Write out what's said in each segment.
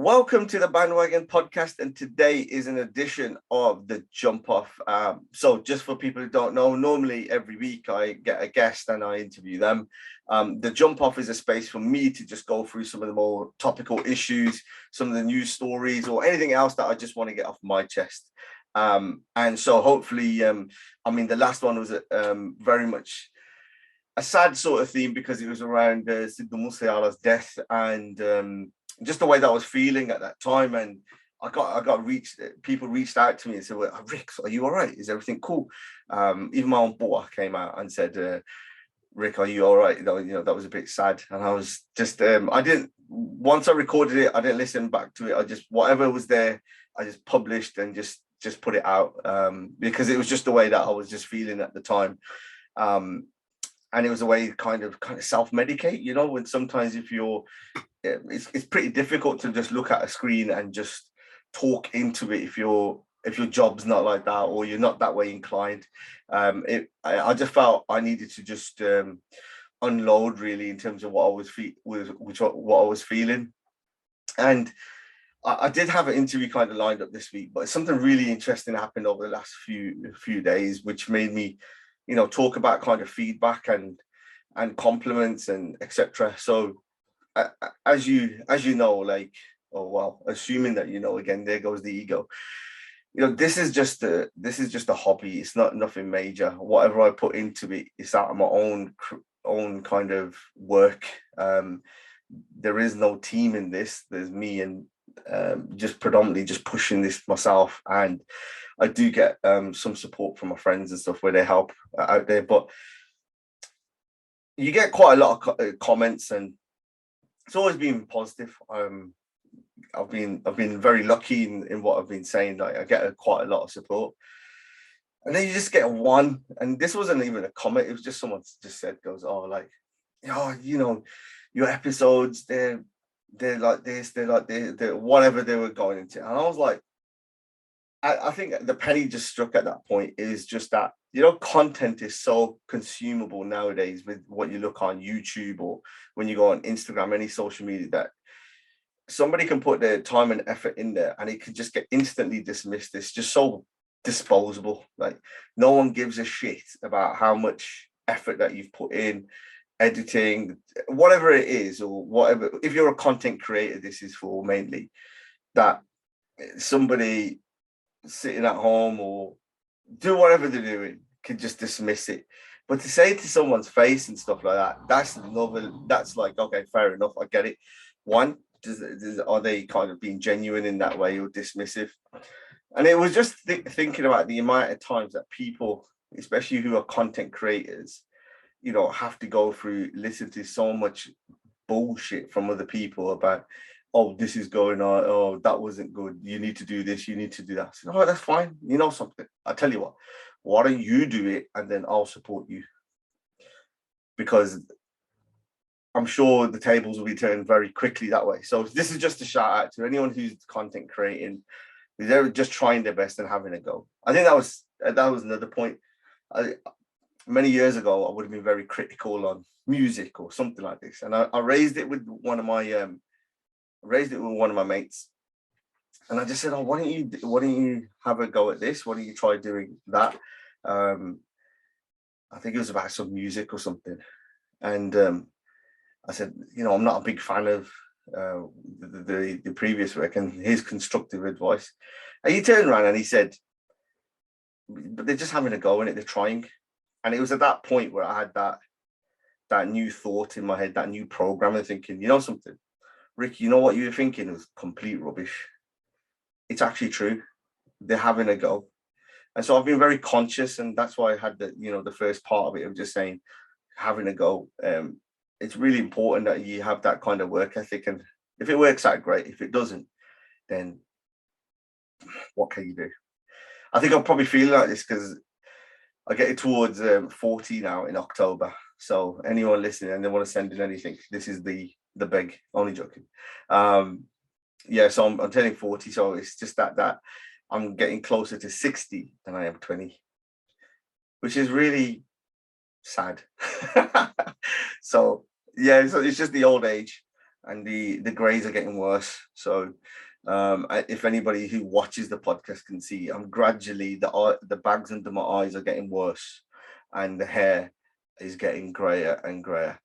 Welcome to the Bandwagon Podcast, and today is an edition of the Jump Off. So just for people who don't know, normally every week I get a guest and I interview them. The Jump Off is a space for me to just go through some of the more topical issues, some of the news stories, or anything else that I just want to get off my chest. And so hopefully, the last one was very much a sad sort of theme because it was around Sidhu Moosewala's death and just the way that I was feeling at that time. And people reached out to me and said, well, Rick, are you all right? Is everything cool? Even my own boy came out and said, Rick, are you all right? You know, that was a bit sad. And I was just, once I recorded it, I didn't listen back to it. I just, whatever was there, I just published and just put it out because it was just the way that I was just feeling at the time. And it was a way to kind of self-medicate, you know, when sometimes it's pretty difficult to just look at a screen and just talk into it if your job's not like that or you're not that way inclined. I just felt I needed to just unload really in terms of what I was feeling. And I did have an interview kind of lined up this week, but something really interesting happened over the last few days, which made me, you know, talk about kind of feedback and compliments and etc. So as you know, like, assuming that you know, again, there goes the ego. You know, this is just a hobby. It's not nothing major. Whatever I put into it is out of my own kind of work. There is no team in this. There's me and just predominantly just pushing this myself, and I do get some support from my friends and stuff where they help out there, but you get quite a lot of comments and it's always been positive. I've been very lucky in what I've been saying. Like, I get quite a lot of support, and then you just get one, and this wasn't even a comment, it was just someone just said, goes, oh, like, oh, you know, your episodes, they're like this, they're like they're whatever they were going into. And I was like, I think the penny just struck at that point, is just that, you know, content is so consumable nowadays with what you look on YouTube or when you go on Instagram, any social media, that somebody can put their time and effort in there and it can just get instantly dismissed. It's just so disposable. Like, no one gives a shit about how much effort that you've put in editing, whatever it is, or whatever. If you're a content creator, this is for mainly that somebody sitting at home or do whatever they're doing can just dismiss it. But to say it to someone's face and stuff like that, that's like, okay, fair enough, I get it. One, are they kind of being genuine in that way or dismissive? And it was just thinking about the amount of times that people, especially who are content creators, you know, have to go through, listen to so much bullshit from other people about, oh, this is going on, oh, that wasn't good, you need to do this, you need to do that. So, oh, that's fine. You know something, I tell you what, why don't you do it and then I'll support you? Because I'm sure the tables will be turned very quickly that way. So this is just a shout out to anyone who's content creating, who's ever just trying their best and having a go. I think that was another point. Many years ago, I would have been very critical on music or something like this, and I raised it with one of my mates, and I just said, oh, why don't you have a go at this? Why don't you try doing that? I think it was about some music or something, and I said, you know, I'm not a big fan of the previous work and his constructive advice. And he turned around and he said, but they're just having a go in it, they're trying. And it was at that point where I had that new thought in my head, that new program, and thinking, you know something, Rick, you know what you were thinking was complete rubbish. It's actually true. They're having a go. And so I've been very conscious, and that's why I had the first part of it of just saying, having a go. It's really important that you have that kind of work ethic, and if it works out, great. If it doesn't, then what can you do? I think I'm probably feeling like this because I get it towards 40 now in October. So anyone listening and they want to send in anything, this is the beg. Only joking. So I'm turning 40, so it's just that I'm getting closer to 60 than I am 20, which is really sad. So it's just the old age. and the greys are getting worse. So if anybody who watches the podcast can see, I'm gradually the bags under my eyes are getting worse, and the hair is getting grayer and grayer.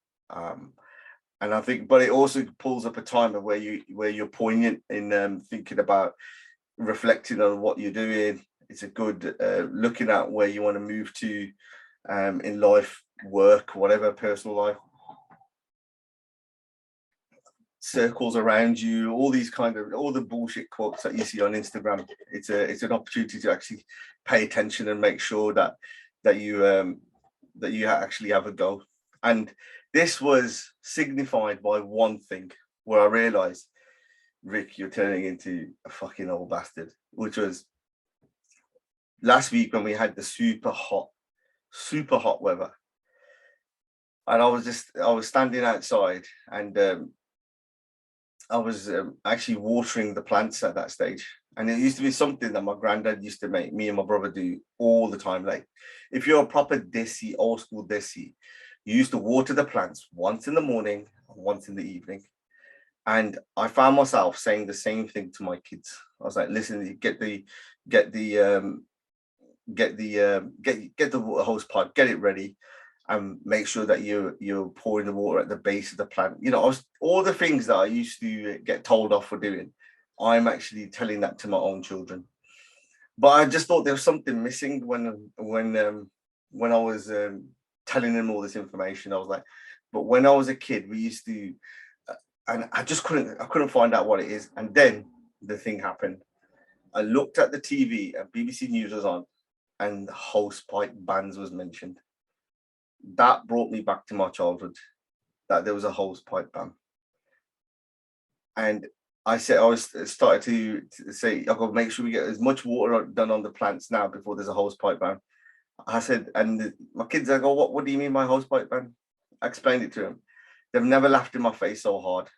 And I think, but it also pulls up a time of where you're poignant in thinking about reflecting on what you're doing. It's a good looking at where you want to move to in life, work, whatever, personal life, circles around you, all the bullshit quotes that you see on Instagram. It's an opportunity to actually pay attention and make sure that you actually have a go. And this was signified by one thing where I realized, Rick, you're turning into a fucking old bastard, which was last week when we had the super hot weather. And I was standing outside, and I was actually watering the plants at that stage. And it used to be something that my granddad used to make me and my brother do all the time. Like, if you're a proper desi, old school desi, you used to water the plants once in the morning and once in the evening. And I found myself saying the same thing to my kids. I was like, listen, get the hose pipe, get it ready, and make sure that you're pouring the water at the base of the plant. All the things that I used to get told off for doing, I'm actually telling that to my own children. But I just thought there was something missing when I was telling them all this information. I was like, but when I was a kid, we used to, and I couldn't find out what it is. And then the thing happened. I looked at the TV and BBC News was on, and the hose pipe bans was mentioned. That brought me back to my childhood, that there was a hose pipe ban. And I started to say, I've got to make sure we get as much water done on the plants now before there's a hose pipe ban. I said, and my kids, I go, what do you mean by hose pipe ban? I explained it to them. They've never laughed in my face so hard.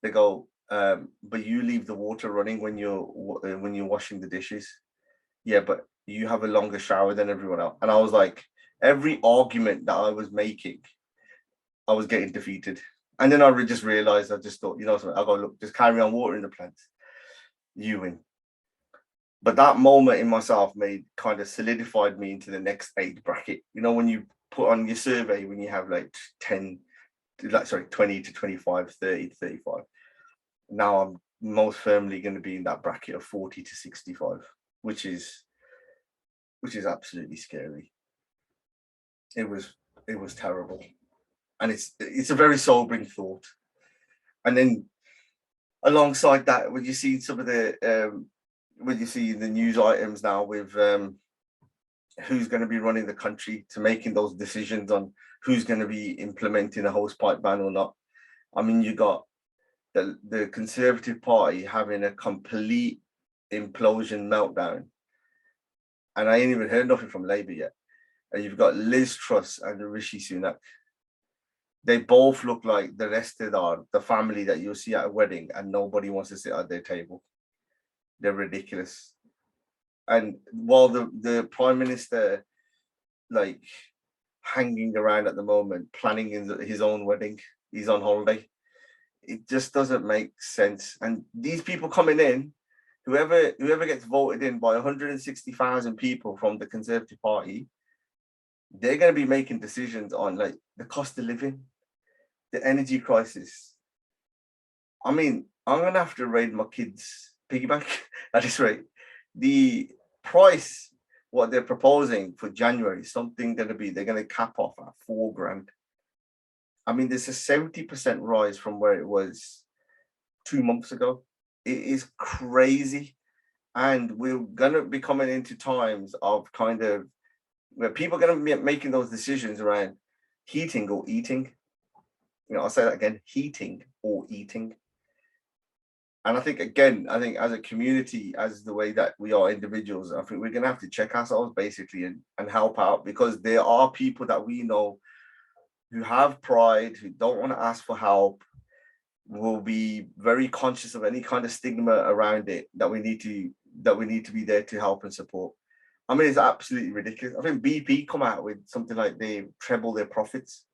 They go, but you leave the water running when you're washing the dishes. Yeah, but you have a longer shower than everyone else. And I was like, every argument that I was making, I was getting defeated. And then I just realized, I just thought, something, I go, look, just carry on watering the plants. You win. But that moment in myself kind of solidified me into the next age bracket. When you put on your survey, when you have 20 to 25, 30 to 35. Now I'm most firmly going to be in that bracket of 40 to 65, which is absolutely scary. It was terrible. And it's a very sobering thought. And then alongside that, when you see some of the when you see the news items now with who's going to be running the country to making those decisions on who's going to be implementing a hose pipe ban or not. I mean, you got the Conservative Party having a complete implosion meltdown. And I ain't even heard nothing from Labour yet. And you've got Liz Truss and Rishi Sunak. They both look like the rest of the family that you'll see at a wedding, and nobody wants to sit at their table. They're ridiculous. And while the Prime Minister, hanging around at the moment, planning his own wedding, he's on holiday. It just doesn't make sense. And these people coming in, whoever gets voted in by 160,000 people from the Conservative Party, they're going to be making decisions on the cost of living, the energy crisis. I mean, I'm going to have to raid my kids' piggy bank at this rate. The price, what they're proposing for January, they're going to cap off at $4,000. I mean, there's a 70% rise from where it was 2 months ago. It is crazy. And we're going to be coming into times of kind of where people are going to be making those decisions around heating or eating. I'll say that again, heating or eating. And I think as a community, as the way that we are individuals, I think we're going to have to check ourselves basically and help out, because there are people that we know who have pride, who don't want to ask for help, will be very conscious of any kind of stigma around it, that we need to be there to help and support. I mean, it's absolutely ridiculous. I think BP come out with something they treble their profits.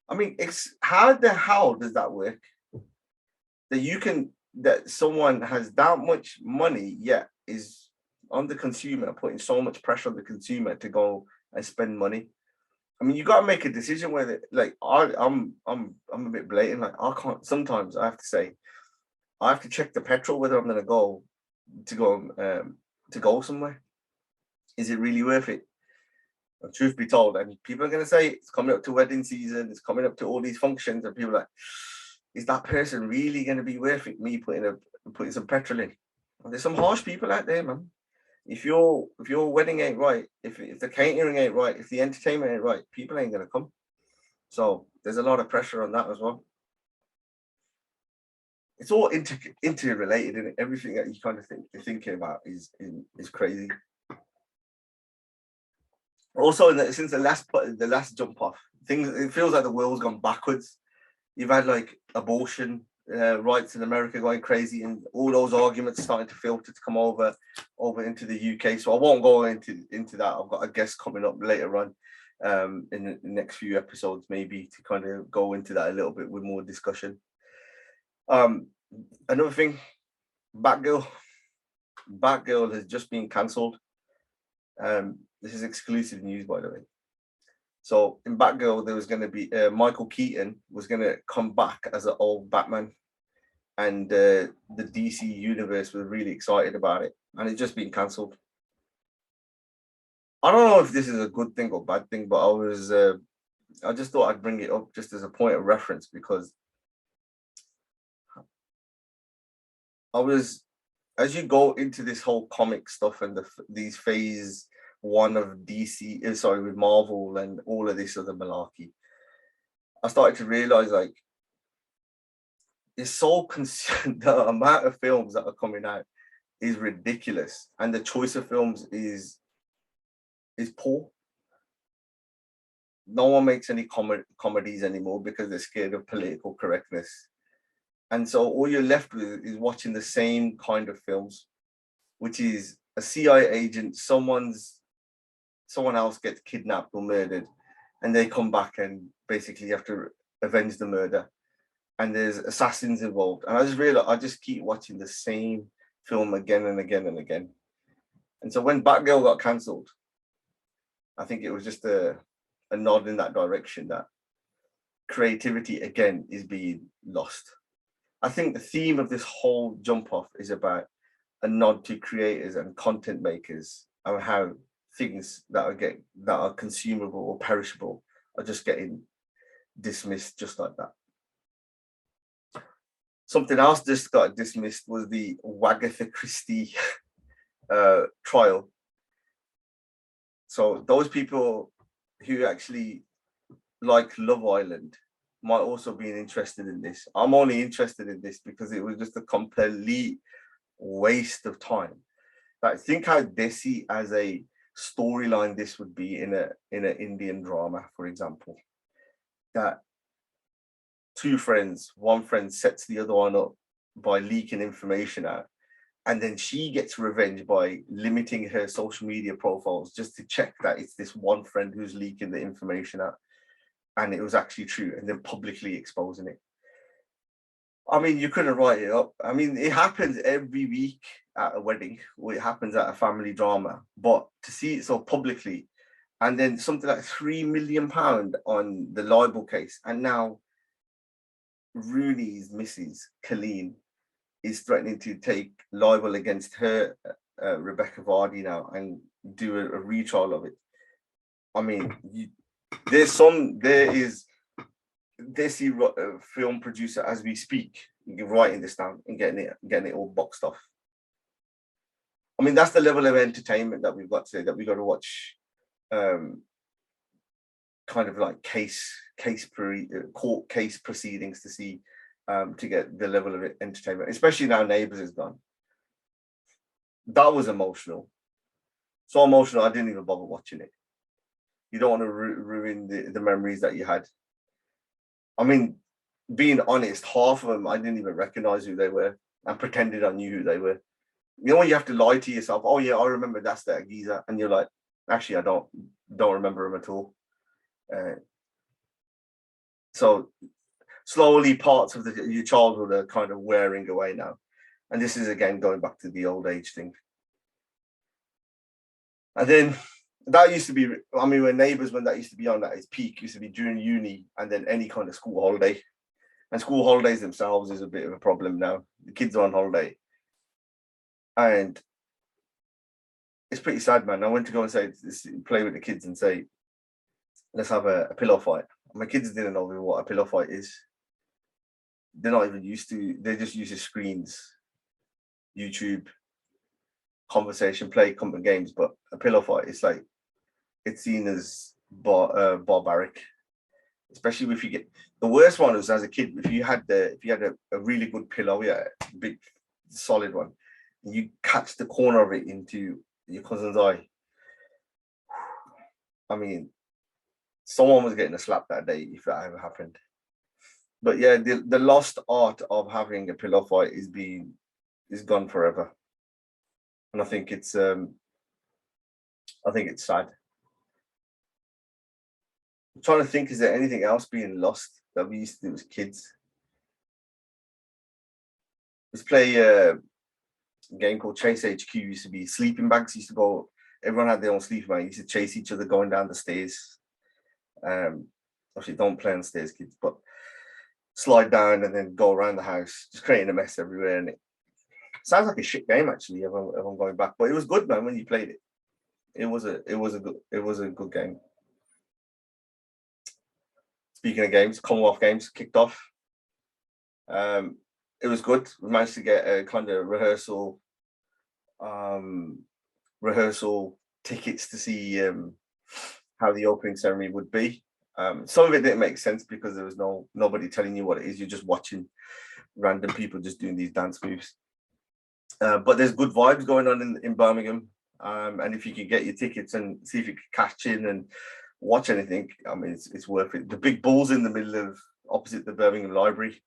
I mean, how the hell does that work? that someone has that much money, yet is on the consumer, putting so much pressure on the consumer to go and spend money. I mean, you got to make a decision whether, like, I'm a bit blatant. Like, I can't. Sometimes I have to say, I have to check the petrol whether I'm going to go somewhere. Is it really worth it? And truth be told, and people are going to say it's coming up to wedding season, it's coming up to all these functions, and people are like, is that person really going to be worth it? Me putting some petrol in. And there's some harsh people out there, man. If your wedding ain't right, if the catering ain't right, if the entertainment ain't right, people ain't going to come. So there's a lot of pressure on that as well. It's all interrelated, and everything that you kind of you're thinking about is crazy. Also, since the last jump off, it feels like the world's gone backwards. You've had like abortion rights in America going crazy, and all those arguments starting to filter to come over into the UK. So I won't go into that. I've got a guest coming up later on in the next few episodes, maybe, to kind of go into that a little bit with more discussion. Another thing, Batgirl has just been cancelled. This is exclusive news, by the way. So in Batgirl, there was going to be Michael Keaton was going to come back as an old Batman, and the DC universe was really excited about it, and it's just been cancelled. I don't know if this is a good thing or bad thing, but I just thought I'd bring it up just as a point of reference, because as you go into this whole comic stuff and these phase one of DC, with Marvel and all of this other malarkey, I started to realize, like, it's so the amount of films that are coming out is ridiculous, and the choice of films is poor. No one makes any comedies anymore because they're scared of political correctness. And so all you're left with is watching the same kind of films, which is a CIA agent, someone else gets kidnapped or murdered, and they come back and basically have to avenge the murder. And there's assassins involved. And I just realized I just keep watching the same film again and again and again. And so when Batgirl got cancelled, I think it was just a nod in that direction, that creativity again is being lost. I think the theme of this whole jump off is about a nod to creators and content makers, and how things that are consumable or perishable are just getting dismissed just like that. Something else just got dismissed was the Agatha Christie trial. So those people who actually like Love Island might also be interested in this. I'm only interested in this because it was just a complete waste of time. Like, think how desi as a storyline this would be in an Indian drama, for example. That one friend sets the other one up by leaking information out, and then she gets revenge by limiting her social media profiles just to check that it's this one friend who's leaking the information out, and it was actually true, and then publicly exposing it. I mean, you couldn't write it up. I mean, it happens every week at a wedding, or it happens at a family drama, but to see it so publicly, and then something like £3 million on the libel case, and now Rooney's missus, Colleen, is threatening to take libel against her, Rebecca Vardy, now, and do a retrial of it. I mean, there is this film producer as we speak, writing this down and getting it all boxed off. I mean, that's the level of entertainment that we've got today, that we got to watch kind of like court case proceedings to see, to get the level of entertainment, especially now Neighbours is gone. That was emotional. So emotional, I didn't even bother watching it. You don't want to ruin the memories that you had. I mean, being honest, half of them I didn't even recognize who they were, and pretended I knew who they were. You know when you have to lie to yourself, oh yeah, I remember that's that geezer, and you're like, actually I don't remember him at all. So slowly parts of your childhood are kind of wearing away now. And this is again going back to the old age thing. And then that used to be, I mean, when Neighbours, when that used to be on at its peak, used to be during uni and then any kind of school holiday. And school holidays themselves is a bit of a problem now. The kids are on holiday. And it's pretty sad, man. I went to go and say, play with the kids and say, let's have a pillow fight. My kids didn't know what a pillow fight is. They're not even used to, they're just used to screens, YouTube, conversation, play games. But a pillow fight, it's like, it's seen as barbaric. Especially if you get, the worst one was as a kid, if you had a really good pillow, big solid one, and you catch the corner of it into your cousin's eye. I mean, someone was getting a slap that day if that ever happened. But yeah, the lost art of having a pillow fight is gone forever. And I think it's sad. I'm trying to think, is there anything else being lost that we used to do as kids? Let's play a game called Chase HQ. Used to be sleeping bags. Used to go, everyone had their own sleeping bag. Used to chase each other going down the stairs. Obviously, don't play on the stairs, kids, but slide down and then go around the house, just creating a mess everywhere. And it sounds like a shit game, actually, if I'm going back. But it was good, man, when you played it. It was a good game. Speaking of games, Commonwealth Games kicked off. It was good. We managed to get a kind of rehearsal tickets to see how the opening ceremony would be. Some of it didn't make sense because there was nobody telling you what it is. You're just watching random people just doing these dance moves. But there's good vibes going on in Birmingham. And if you could get your tickets and see if you could catch in and watch anything, I mean, it's worth it. The big bull's in the middle of opposite the Birmingham Library.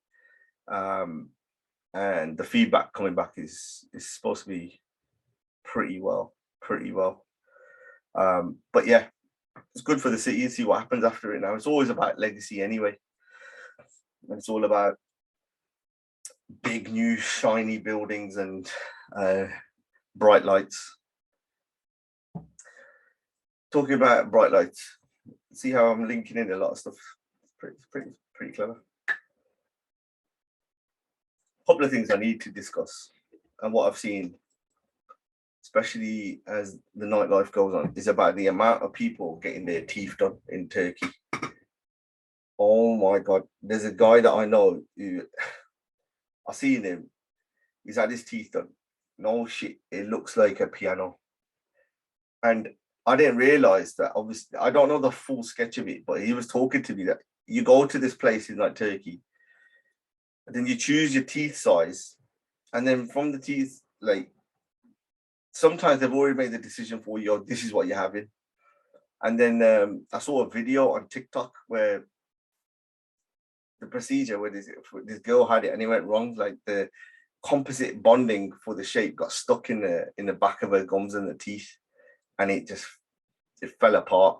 And the feedback coming back is supposed to be pretty well. But yeah, it's good for the city and see what happens after it now. It's always about legacy anyway. And it's all about big, new, shiny buildings and bright lights. Talking about bright lights, see how I'm linking in a lot of stuff. It's pretty clever. A couple of things I need to discuss and what I've seen, especially as the nightlife goes on, is about the amount of people getting their teeth done in Turkey. Oh my God. There's a guy that I know who I seen him. He's had his teeth done. No shit. It looks like a piano. And I didn't realize that, obviously, I don't know the full sketch of it, but he was talking to me that you go to this place in like Turkey, and then you choose your teeth size, and then from the teeth, like, sometimes they've already made the decision for you, this is what you're having. And then I saw a video on TikTok where the procedure where this girl had it and it went wrong, like the composite bonding for the shape got stuck in the back of her gums and the teeth, and it fell apart,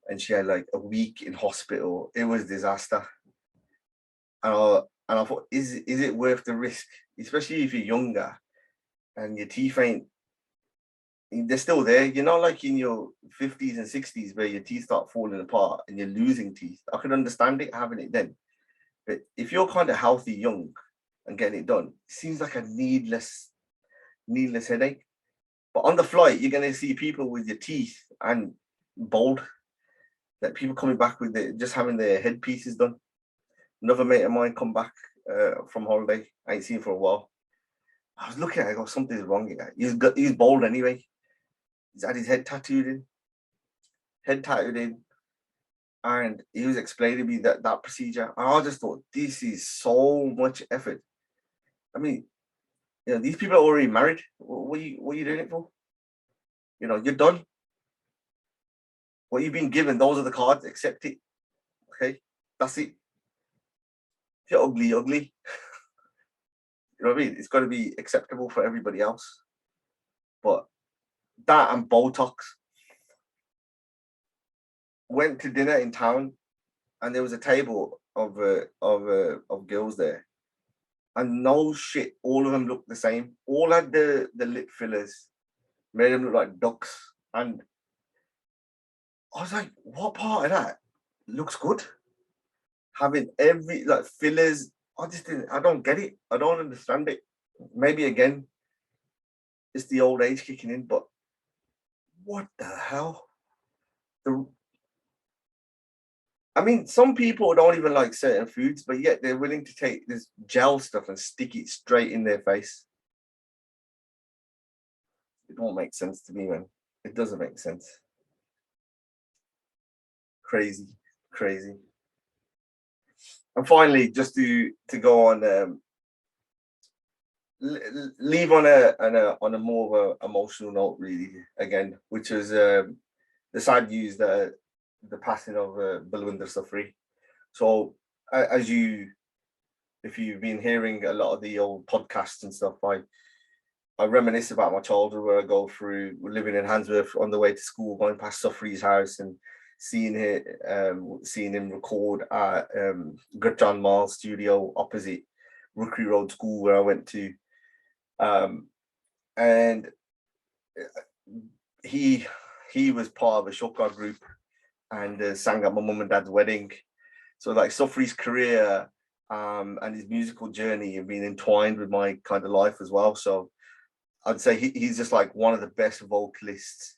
and she had like a week in hospital. It was disaster. And I thought, is it worth the risk, especially if you're younger and your teeth they're still there, like in your 50s and 60s where your teeth start falling apart and you're losing teeth. I could understand it, having it then. But if you're kind of healthy, young, and getting it done, it seems like a needless headache. But on the flight, you're going to see people with your teeth and bald, like people coming back with just having their headpieces done. Another mate of mine come back from holiday. I ain't seen him for a while. I was looking at it, I go, something's wrong here. He's bald anyway. He's had his head tattooed in. And he was explaining to me that procedure. And I just thought, this is so much effort. I mean, these people are already married. What are you doing it for? You're done. What you've been given, those are the cards, accept it. Okay, that's it. If you're ugly, ugly. You know what I mean? It's got to be acceptable for everybody else. But that and Botox. Went to dinner in town and there was a table of girls there, and no shit, all of them looked the same. All had the lip fillers, made them look like ducks, and I was like, what part of that looks good? Having every like fillers, I don't get it. I don't understand it. Maybe again, it's the old age kicking in, but what the hell? I mean, some people don't even like certain foods, but yet they're willing to take this gel stuff and stick it straight in their face. It don't make sense to me, man. It doesn't make sense. Crazy, crazy. And finally, just to go on, leave on a more of a emotional note, really. Again, which was the sad news that the passing of Balwinder Safri. So, as if you've been hearing a lot of the old podcasts and stuff, I reminisce about my childhood, where I go through living in Handsworth on the way to school, going past Safri's house and seeing him record at Gurchan Mall studio opposite Rookery Road School, where I went to, and he was part of a shotgun group and sang at my mum and dad's wedding. So like Safri's career and his musical journey have been entwined with my kind of life as well. So I'd say he's just like one of the best vocalists,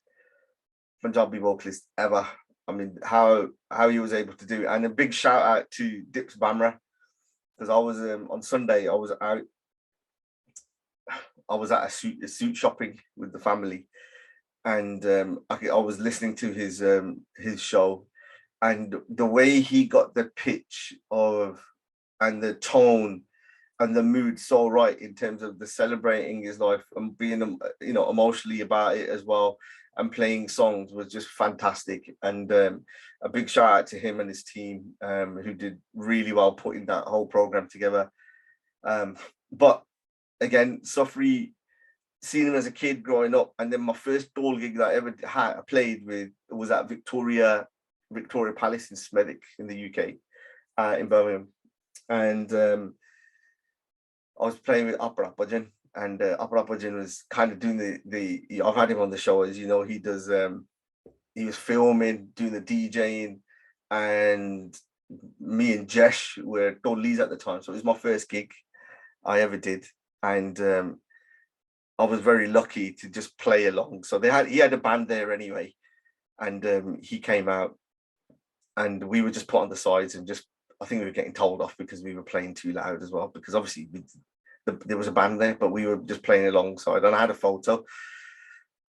Punjabi vocalists ever. I mean, how he was able to do it. And a big shout out to Dips Bamra, because I was on Sunday, I was at a suit shopping with the family, and I was listening to his show, and the way he got the pitch of and the tone and the mood so right in terms of the celebrating his life and being emotionally about it as well, and playing songs was just fantastic. And a big shout out to him and his team, who did really well putting that whole program together. But again, Safri, seeing him as a kid growing up, and then my first dole gig that I ever played with was at Victoria Palace in Smethwick in the UK, in Birmingham, and I was playing with Apra Bhajan, and Apra Bhajan was kind of doing the I've had him on the show, as you know. He does he was filming, doing the DJing, and me and Jesh were Dollies at the time, so it was my first gig I ever did, and I was very lucky to just play along. So he had a band there anyway, and he came out, and we were just put on the sides, and just I think we were getting told off because we were playing too loud as well, because obviously there was a band there, but we were just playing alongside. And I had a photo,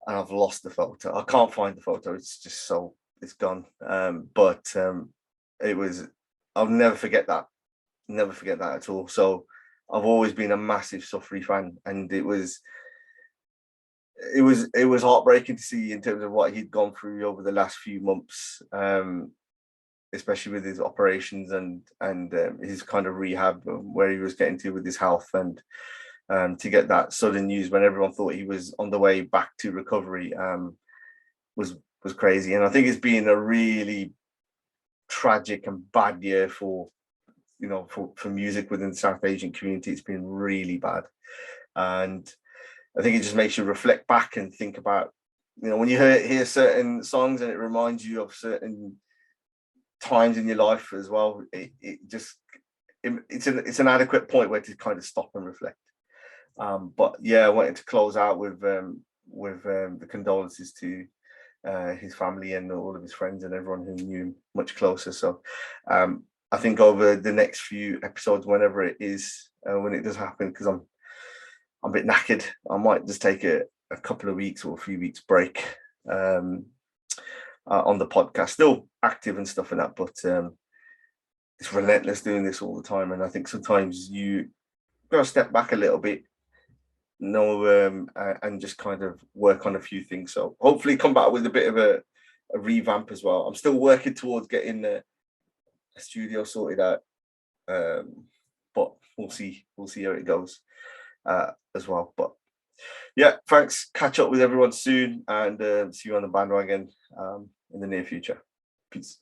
and I've lost the photo. I can't find the photo. It's just it's gone. But it was. I'll never forget that. Never forget that at all. So I've always been a massive Safri fan, and it was heartbreaking to see in terms of what he'd gone through over the last few months, especially with his operations and his kind of rehab, where he was getting to with his health, and to get that sudden news when everyone thought he was on the way back to recovery was crazy. And I think it's been a really tragic and bad year for music within the South Asian community. It's been really bad, and I think it just makes you reflect back and think about, when you hear certain songs and it reminds you of certain times in your life as well. It's an adequate point where to kind of stop and reflect. But yeah, I wanted to close out with the condolences to his family and all of his friends and everyone who knew him much closer. So I think over the next few episodes, whenever it is, when it does happen, because I'm a bit knackered, I might just take a couple of weeks or a few weeks break on the podcast. Still active and stuff and that, but it's relentless doing this all the time. And I think sometimes you gotta step back a little bit, and just kind of work on a few things. So hopefully come back with a bit of a revamp as well. I'm still working towards getting a studio sorted out, but we'll see how it goes as well. But yeah, thanks. Catch up with everyone soon, and see you on the bandwagon in the near future. Peace.